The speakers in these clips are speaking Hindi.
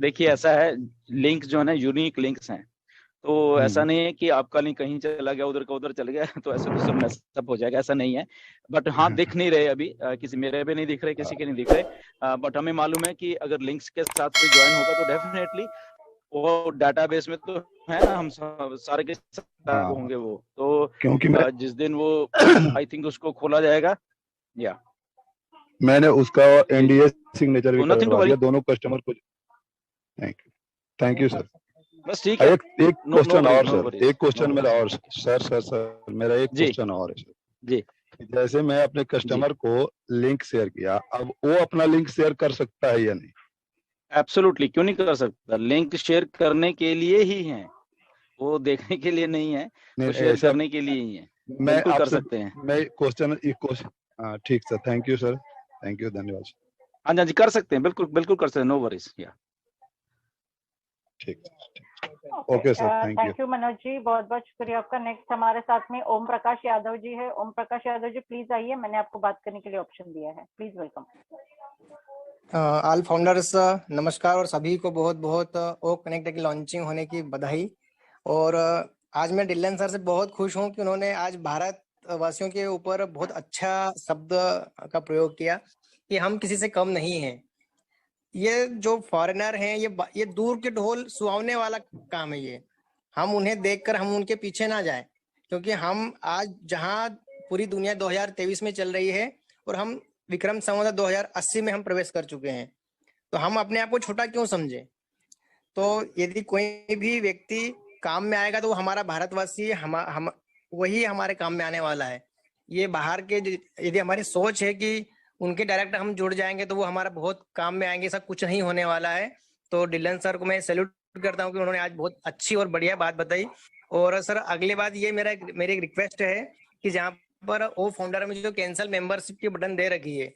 देखिए ऐसा है, लिंक जो है ना यूनिक लिंक्स हैं, तो ऐसा नहीं है कि आपका लिंक कहीं चला गया, उधर का उधर चल गया तो ऐसे तो सब मैसअप हो जाएगा, ऐसा नहीं है। बट हाँ, दिख नहीं रहे अभी, किसी मेरे भी नहीं दिख रहे, किसी के नहीं दिख रहे, बट हमें मालूम है कि अगर लिंक्स के साथ कोई ज्वाइन होगा तो डेफिनेटली वो डाटाबेस में तो है ना, हम सारे के सारे हाँ, होंगे वो तो। क्योंकि मैं जिस दिन वो आई थिंक उसको खोला जाएगा, या मैंने उसका जी जी, एनडीए सिग्नेचर भी तो नथिंग टू करवा वरी। दिया दोनों कस्टमर को। Thank you sir. बस ठीक है, एक एक नो नो क्वेश्चन वरीज और नो सर, वरीज एक नो क्वेश्चन मेरा वरीज। और सर सर सर मेरा एक जी क्वेश्चन और है जी सर। जैसे मैं अपने जी, कस्टमर को लिंक शेयर किया, अब वो अपना लिंक शेयर कर सकता है या नहीं? एब्सोल्युटली, क्यों नहीं कर सकता, लिंक शेयर करने के लिए ही है, वो देखने के लिए नहीं है, नहीं वो शेयर ऐसा, करने के लिए ही है। मैं बिल्कुल कर आपसे, सकते हैं। मैं क्वेश्चन एक क्वेश्चन, हाँ ठीक sir, thank you sir, thank you, धन्यवाद सर। हाँ जी, हाँ जी, कर सकते हैं, बिल्कुल बिल्कुल कर सकते हैं, नो वरीज या। ठीक, okay, okay sir, thank you. Thank you Manoj ji, बहुत बहुत शुक्रिया आपका। नेक्स्ट हमारे साथ में ओम प्रकाश यादव जी है। ओम प्रकाश यादव जी प्लीज आइए, मैंने आपको बात करने के लिए ऑप्शन दिया है, प्लीज वेलकम। ऑल फाउंडर्स नमस्कार, और सभी को बहुत बहुत ओ कनेक्ट की लॉन्चिंग होने की बधाई। और आज मैं डिलन सर से बहुत खुश हूं कि उन्होंने आज भारत वासियों के ऊपर बहुत अच्छा शब्द का प्रयोग किया कि हम किसी से कम नहीं हैं। ये जो फॉरेनर हैं, ये दूर के ढोल सुहावने वाला काम है। ये हम उन्हें देखकर हम उनके पीछे ना जाएं, क्योंकि हम आज जहां पूरी दुनिया 2023 में चल रही है और हम विक्रम संवत 2080 में हम प्रवेश कर चुके हैं, तो हम अपने आप को छोटा क्यों समझे। तो यदि कोई भी व्यक्ति काम में आएगा तो वो हमारा भारतवासी, हम वही हमारे काम में आने वाला है। ये बाहर के यदि हमारी सोच है कि उनके डायरेक्ट हम जुड़ जाएंगे तो वो हमारा बहुत काम में आएंगे, सब कुछ नहीं होने वाला है। तो डिलन सर को मैं सैल्यूट करता हूँ कि उन्होंने आज बहुत अच्छी और बढ़िया बात बताई। और सर अगली बात ये मेरी एक रिक्वेस्ट है कि जहाँ पर वो फाउंडर में जो कैंसिल मेंबरशिप की बटन दे रखी है,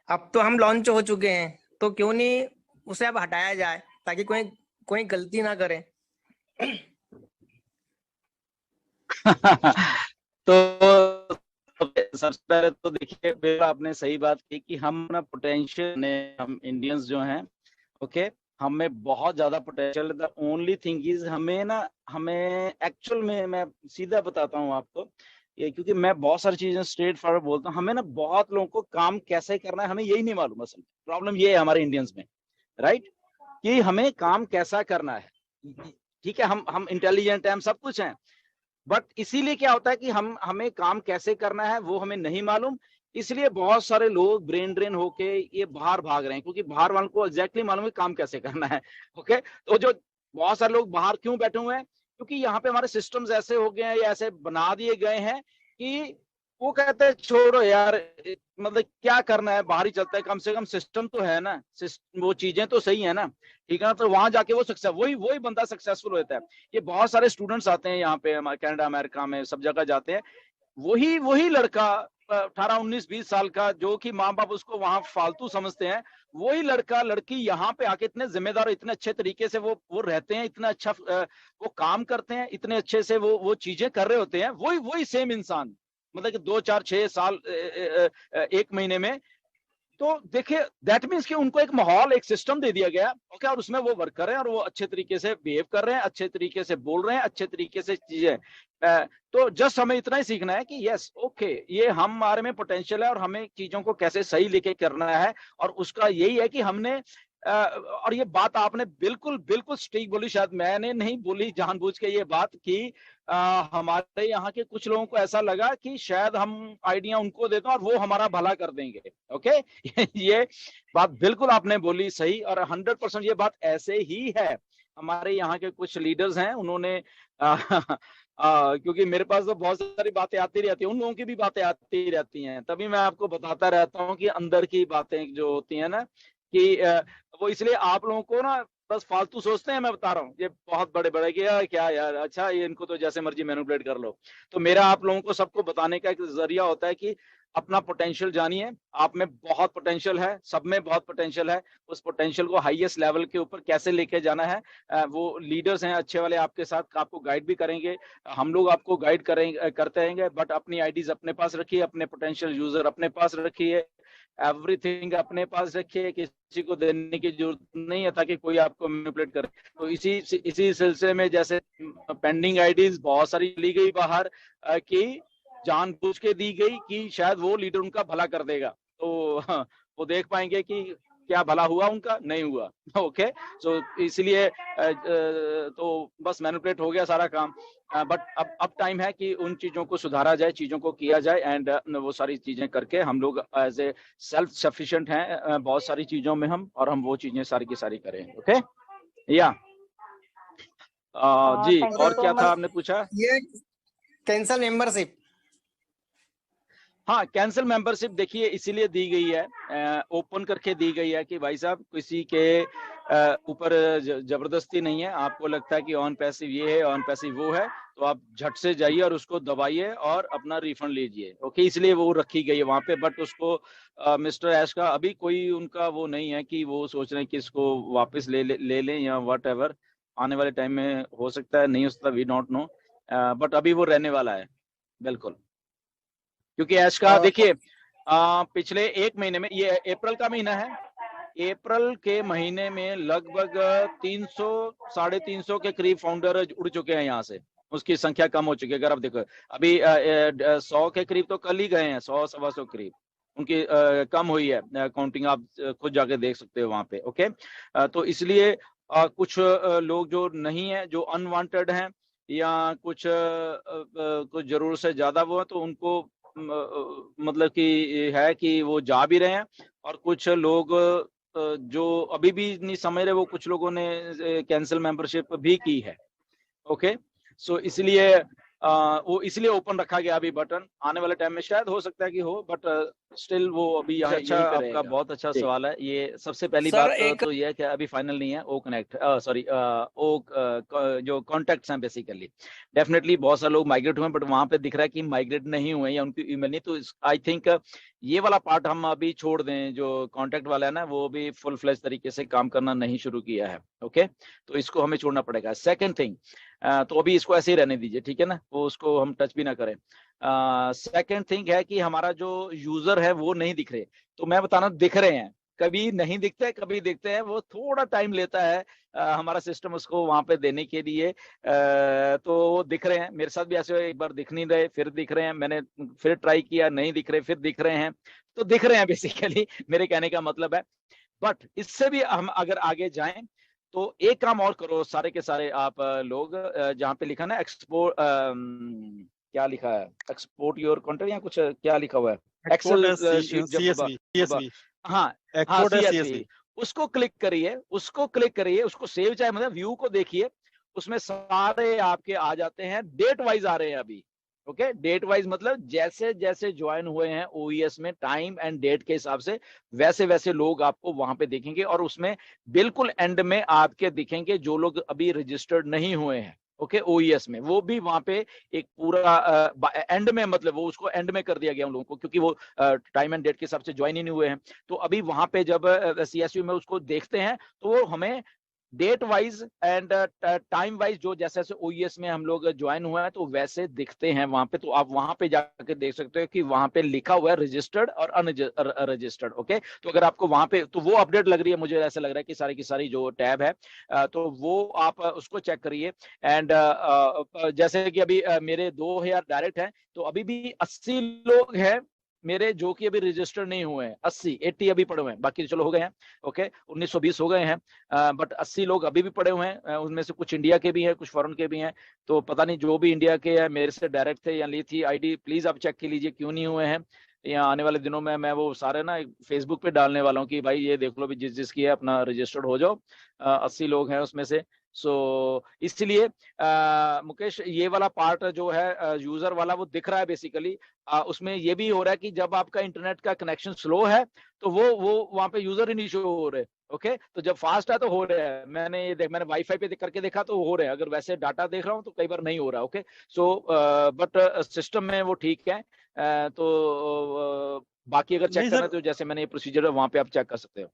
अब तो हम लॉन्च हो चुके हैं, तो क्यों नहीं उसे अब हटाया जाए ताकि कोई कोई गलती ना करे। तो सबसे पहले तो देखिए, बिल्कुल आपने सही बात की कि हम ना पोटेंशियल ने, हम इंडियंस जो हैं, ओके, हमें बहुत ज्यादा potential. The only thing is हमें एक्चुअल में, मैं सीधा बताता हूँ आपको ये, क्योंकि मैं बहुत सारी चीजें स्ट्रेट फॉरवर्ड बोलता हूँ, हमें ना बहुत लोगों को काम कैसे करना है हमें यही नहीं मालूम। असल प्रॉब्लम ये है हमारे इंडियंस में, राइट, कि हमें काम कैसा करना है। ठीक है, हम इंटेलिजेंट हैं, हम सब कुछ हैं, बट इसीलिए क्या होता है कि हमें काम कैसे करना है वो हमें नहीं मालूम। इसलिए बहुत सारे लोग ब्रेन ड्रेन होके ये बाहर भाग रहे हैं, क्योंकि बाहर वालों को एग्जैक्टली मालूम है काम कैसे करना है। ओके, तो जो बहुत सारे लोग बाहर क्यों बैठे हुए हैं, क्योंकि यहाँ पे हमारे सिस्टम्स ऐसे हो गए हैं या ऐसे बना दिए गए हैं कि वो कहते हैं छोड़ो यार, मतलब क्या करना है, बाहर ही चलता है, कम से कम सिस्टम तो है ना, वो चीजें तो सही है ना, ठीक है ना, तो वहां जाके वो सक्सेस, वही वही बंदा सक्सेसफुल होता है। ये बहुत सारे स्टूडेंट्स आते हैं यहाँ पे, कनाडा अमेरिका में सब जगह जाते हैं, वही वही लड़का 18 19 20 साल का, जो कि माँ बाप उसको वहां फालतू समझते हैं, वही लड़का लड़की यहाँ पे आके इतने जिम्मेदार, इतने अच्छे तरीके से वो रहते हैं, इतना अच्छा वो काम करते हैं, इतने अच्छे से वो चीजें कर रहे होते हैं, वही वही सेम इंसान, मतलब कि 2 4 6 साल 1 महीने में। तो देखिए, दैट मीन्स कि उनको एक माहौल, एक सिस्टम दे दिया गया, ओके, और उसमें वो वर्क कर रहे हैं और वो अच्छे तरीके से बिहेव कर रहे हैं, अच्छे तरीके से बोल रहे हैं, अच्छे तरीके से चीजें। तो जस्ट हमें इतना ही सीखना है कि यस ओके, ये हमारे में पोटेंशियल है और हमें चीजों को कैसे सही लेके करना है, और उसका यही है कि हमने और ये बात आपने बिल्कुल बिल्कुल ठीक बोली, शायद मैंने नहीं बोली जानबूझ के ये बात कि हमारे यहाँ के कुछ लोगों को ऐसा लगा कि शायद हम आइडिया उनको देते हैं और वो हमारा भला कर देंगे। ओके ये बात बिल्कुल आपने बोली सही, और 100% ये बात ऐसे ही है। हमारे यहाँ के कुछ लीडर्स हैं, उन्होंने क्योंकि मेरे पास तो बहुत सारी बातें आती रहती हैं, उन लोगों की भी बातें आती रहती हैं, तभी मैं आपको बताता रहता हूँ कि अंदर की बातें जो होती हैं ना, कि वो इसलिए आप लोगों को ना बस फालतू सोचते हैं, मैं बता रहा हूँ, ये बहुत बड़े बड़े कि यार क्या यार, अच्छा ये इनको तो जैसे मर्जी मैनिपुलेट कर लो। तो मेरा आप लोगों को सबको बताने का एक जरिया होता है कि अपना पोटेंशियल जानिए, आप में बहुत पोटेंशियल है, सब में बहुत पोटेंशियल है, उस पोटेंशियल को हाईएस्ट लेवल के ऊपर कैसे लेके जाना है। वो लीडर्स हैं अच्छे वाले आपके साथ, आपको गाइड भी करेंगे, हम लोग आपको गाइड करेंगे, करते रहेंगे, बट अपनी आईडीज अपने पास रखिए, अपने पोटेंशियल यूजर अपने पास रखिए, एवरीथिंग अपने पास रखिए, किसी को देने की जरूरत नहीं है ताकि कोई आपको मैनिपुलेट करे। तो इसी सिलसिले में जैसे पेंडिंग आईडीज बहुत सारी ली गई बाहर कि जानबूझ के दी गई कि शायद वो लीडर उनका भला कर देगा, तो वो देख पाएंगे कि क्या भला हुआ उनका, नहीं हुआ। ओके, सो इसलिए तो बस मैनिपुलेट हो गया सारा काम। बट अब टाइम है कि उन चीजों को सुधारा जाए, चीजों को किया जाए, एंड वो सारी चीजें करके हम लोग एज ए सेल्फ सफिशिएंट हैं बहुत सारी चीजों में हम, और हम वो चीजें सारी की सारी करें। ओके या जी, thank you और so क्या much. था आपने पूछा? ये कैंसल मेंबरशिप, हाँ, कैंसिल मेंबरशिप देखिए इसीलिए दी गई है, ओपन करके दी गई है कि भाई साहब किसी के ऊपर जबरदस्ती नहीं है। आपको लगता है कि ऑन पैसिव ये है, ऑन पैसिव वो है, तो आप झट से जाइए और उसको दबाइए और अपना रिफंड लीजिए। ओके, इसलिए वो रखी गई है वहां पे। बट उसको मिस्टर ऐश का अभी कोई उनका वो नहीं है कि वो सोच रहे हैं कि इसको वापस ले लें या वट एवर। आने वाले टाइम में हो सकता है, नहीं हो सकता, वी डोंट नो, बट अभी वो रहने वाला है बिल्कुल। क्योंकि ऐश का देखिए पिछले एक महीने में, ये अप्रैल का महीना है, अप्रैल के महीने में लगभग 300-350 के करीब फाउंडर उड़ चुके हैं यहाँ से। उसकी संख्या कम हो चुकी है। अगर आप देखो अभी 100 के करीब तो कल ही गए हैं, 100-125 करीब उनकी कम हुई है काउंटिंग। आप खुद जाके देख सकते हो वहां पे। ओके, तो इसलिए कुछ लोग जो नहीं है, जो अनवांटेड हैं या कुछ कुछ जरूरत से ज्यादा वो है, तो उनको मतलब कि है कि वो जा भी रहे हैं। और कुछ लोग जो अभी भी नहीं समझ रहे, वो कुछ लोगों ने कैंसिल मेंबरशिप भी की है। ओके, सो इसलिए वो इसलिए ओपन रखा गया अभी बटन। आने वाले टाइम में शायद हो सकता है कि हो, बट स्टिल वो अभी अच्छा, आपका बहुत अच्छा सवाल है ये। सबसे पहली बात तो ये है कि अभी फाइनल नहीं है ओ कनेक्ट, सॉरी जो कॉन्टेक्ट्स हैं बेसिकली। डेफिनेटली बहुत सारे लोग माइग्रेट हुए, बट वहां पे दिख रहा है कि माइग्रेट नहीं हुए या उनकी ईमेल नहीं। तो आई थिंक ये वाला पार्ट हम अभी छोड़ दें। जो कॉन्टेक्ट वाला है ना, वो भी फुल फ्लेज तरीके से काम करना नहीं शुरू किया है। ओके, तो इसको हमें छोड़ना पड़ेगा। सेकंड थिंग, तो अभी इसको ऐसे ही रहने दीजिए, ठीक है ना, वो उसको हम टच भी ना करें। सेकंड थिंग है कि हमारा जो यूजर है वो नहीं दिख रहे। तो मैं बताना, दिख रहे हैं, कभी नहीं दिखते, कभी दिखते हैं। वो थोड़ा टाइम लेता है हमारा सिस्टम उसको वहां पे देने के लिए। तो वो दिख रहे हैं। मेरे साथ भी ऐसे एक बार दिख नहीं रहे, फिर दिख रहे हैं, मैंने फिर ट्राई किया, नहीं दिख रहे, फिर दिख रहे हैं। तो दिख रहे हैं बेसिकली, मेरे कहने का मतलब है। बट इससे भी हम अगर आगे जाएं तो एक काम और करो सारे के सारे आप लोग, जहाँ पे लिखा ना एक्सपोर्ट, क्या लिखा है, एक्सपोर्ट योर कंटेंट या कुछ क्या लिखा हुआ है, एक्सेल शीट, हाँ CSV, उसको क्लिक करिए, उसको सेव चाहे मतलब व्यू को देखिए, उसमें सारे आपके आ जाते हैं, डेट वाइज आ रहे हैं अभी। ओके, डेट वाइज मतलब जैसे जैसे ज्वाइन हुए हैं OES में टाइम एंड डेट के हिसाब से, वैसे वैसे लोग आपको वहां पे दिखेंगे। और उसमें बिल्कुल एंड में आपके दिखेंगे जो लोग अभी रजिस्टर्ड नहीं हुए हैं। ओके, OES में वो भी वहां पे एक पूरा एंड में, मतलब वो उसको एंड में कर दिया गया उन लोगों को, क्योंकि वो टाइम एंड डेट के हिसाब से ज्वाइन ही नहीं हुए हैं। तो अभी वहां पे जब CSV में उसको देखते हैं तो वो हमें date wise and time wise जो जैसे जैसे OES में हम लोग ज्वाइन हुए हैं तो वैसे दिखते हैं वहां पे। तो आप वहां पे जाकर देख सकते हो कि वहां पे लिखा हुआ है रजिस्टर्ड और अनरजिस्टर्ड। ओके, तो अगर आपको वहां पे, तो वो अपडेट लग रही है, मुझे ऐसा लग रहा है कि सारी की सारी जो टैब है, तो वो आप उसको चेक करिए। एंड जैसे कि अभी मेरे 2000 डायरेक्ट है, तो अभी भी 80 लोग हैं मेरे जो कि अभी रजिस्टर नहीं हुए हैं। 80 अभी पड़े हुए हैं, बाकी चलो हो गए हैं। ओके, 1920 हो गए हैं, बट 80 लोग अभी भी पड़े हुए हैं। उनमें से कुछ इंडिया के भी हैं, कुछ फॉरेन के भी हैं। तो पता नहीं जो भी इंडिया के हैं मेरे से डायरेक्ट थे या ली थी आईडी, प्लीज आप चेक कर लीजिए क्यों नहीं हुए हैं। या आने वाले दिनों में मैं वो सारे ना फेसबुक पे डालने वाला हूँ कि भाई ये देख लो भी, जिस जिसकी है अपना रजिस्टर्ड हो जाओ। 80 लोग हैं उसमें से। सो इसलिए मुकेश, ये वाला पार्ट जो है यूजर वाला वो दिख रहा है बेसिकली। उसमें ये भी हो रहा है कि जब आपका इंटरनेट का कनेक्शन स्लो है तो वो वहां पे यूजर ही नहीं शो हो रहे। ओके, तो जब फास्ट है तो हो रहा है। मैंने वाईफाई पे करके देखा तो हो रहा है, अगर वैसे डाटा देख रहा हूँ तो कई बार नहीं हो रहा। ओके, सो बट सिस्टम में वो ठीक है। तो बाकी अगर चेक करना है तो जैसे मैंने ये प्रोसीजर है वहां पे आप चेक कर सकते हो।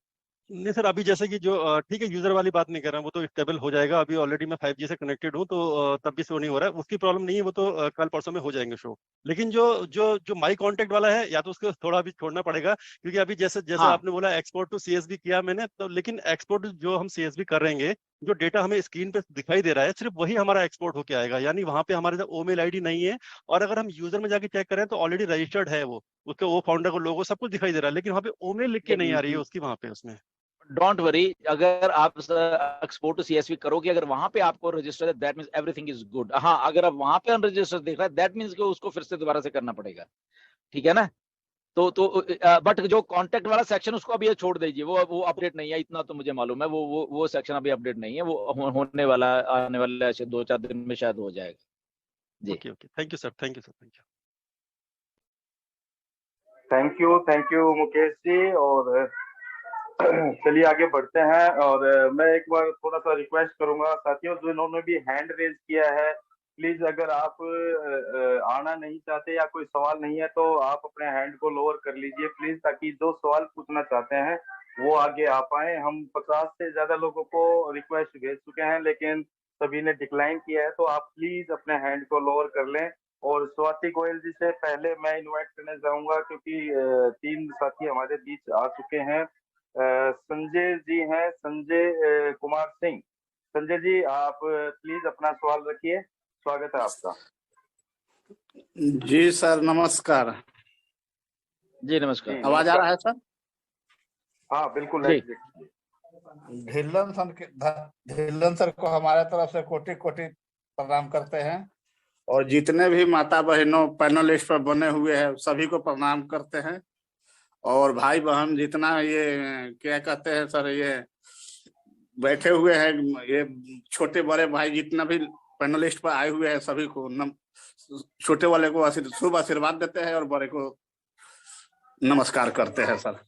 नहीं सर, अभी जैसे कि जो ठीक है, यूजर वाली बात नहीं कर रहा हूँ, वो तो स्टेबल हो जाएगा। अभी ऑलरेडी मैं 5G से कनेक्टेड हूँ, तो तब भी शो नहीं हो रहा है, उसकी प्रॉब्लम नहीं है, वो तो कल परसों में हो जाएंगे शो। लेकिन जो जो जो माई कांटेक्ट वाला है, या तो उसको थोड़ा अभी छोड़ना पड़ेगा, क्योंकि अभी जैसे जैसे हाँ आपने बोला एक्सपोर्ट टू CSV किया मैंने, तो लेकिन एक्सपोर्ट जो हम CSV कर रहेंगे, जो डेटा हमें स्क्रीन पे दिखाई दे रहा है, सिर्फ वही हमारा एक्सपोर्ट होके आएगा, यानी वहां पे हमारे साथ ओमेल आईडी नहीं है। और अगर हम यूजर में जाके चेक करें तो ऑलरेडी रजिस्टर्ड है वो, उसके वो फाउंडर को लोगो सब कुछ दिखाई दे रहा है, लेकिन वहाँ पे ओमेल लिख के नहीं आ रही है उसकी वहां पे उसमें। डोंट वरी, अगर आप एक्सपोर्ट टू CSV करोगे, अगर वहां पे आपको रजिस्टर है, that means everything is good. हाँ, अगर आप वहां पे अनरजिस्टर्ड दिख रहा है, दैट मींस कि उसको फिर से दोबारा से करना पड़ेगा, ठीक है ना। तो बट जो कांटेक्ट वाला सेक्शन, उसको अभी ये छोड़ दीजिए, वो अपडेट नहीं है, इतना तो मुझे मालूम है। वो सेक्शन अभी अपडेट नहीं है, वो होने वाला, आने वाले ऐसे 2-4 दिन में शायद हो जाएगा जी। Okay okay, thank you sir, thank you sir, thank thank you. You Mukesh ji. और चलिए आगे बढ़ते हैं। और मैं एक बार थोड़ा सा रिक्वेस्ट करूंगा साथियों, जो इन्होंने भी हैंड रेज किया है, प्लीज अगर आप आना नहीं चाहते या कोई सवाल नहीं है, तो आप अपने हैंड को लोअर कर लीजिए प्लीज, ताकि जो सवाल पूछना चाहते हैं वो आगे आ पाए। हम 50 से ज्यादा लोगों को रिक्वेस्ट भेज चुके हैं, लेकिन सभी ने डिक्लाइन किया है, तो आप प्लीज अपने हैंड को लोअर कर लें। और स्वाति गोयल जी से पहले मैं इनवाइट करना चाहूंगा, क्योंकि 3 साथी हमारे बीच आ चुके हैं। संजय जी हैं, संजय कुमार सिंह। संजय जी, आप प्लीज अपना सवाल रखिए, स्वागत है आपका। जी सर, नमस्कार। जी नमस्कार। आवाज आ रहा है सर? हाँ बिल्कुल जी। ढिल्लन सर को हमारे तरफ से कोटि कोटि प्रणाम करते हैं, और जितने भी माता बहनों पैनलिस्ट पर बने हुए हैं सभी को प्रणाम करते हैं। और भाई बहन जितना ये क्या कहते हैं सर, ये बैठे हुए हैं, ये छोटे बड़े भाई जितना भी पैनलिस्ट पर आए हुए हैं, सभी को छोटे वाले को शुभ आशीर्वाद देते हैं और बड़े को नमस्कार करते हैं सर।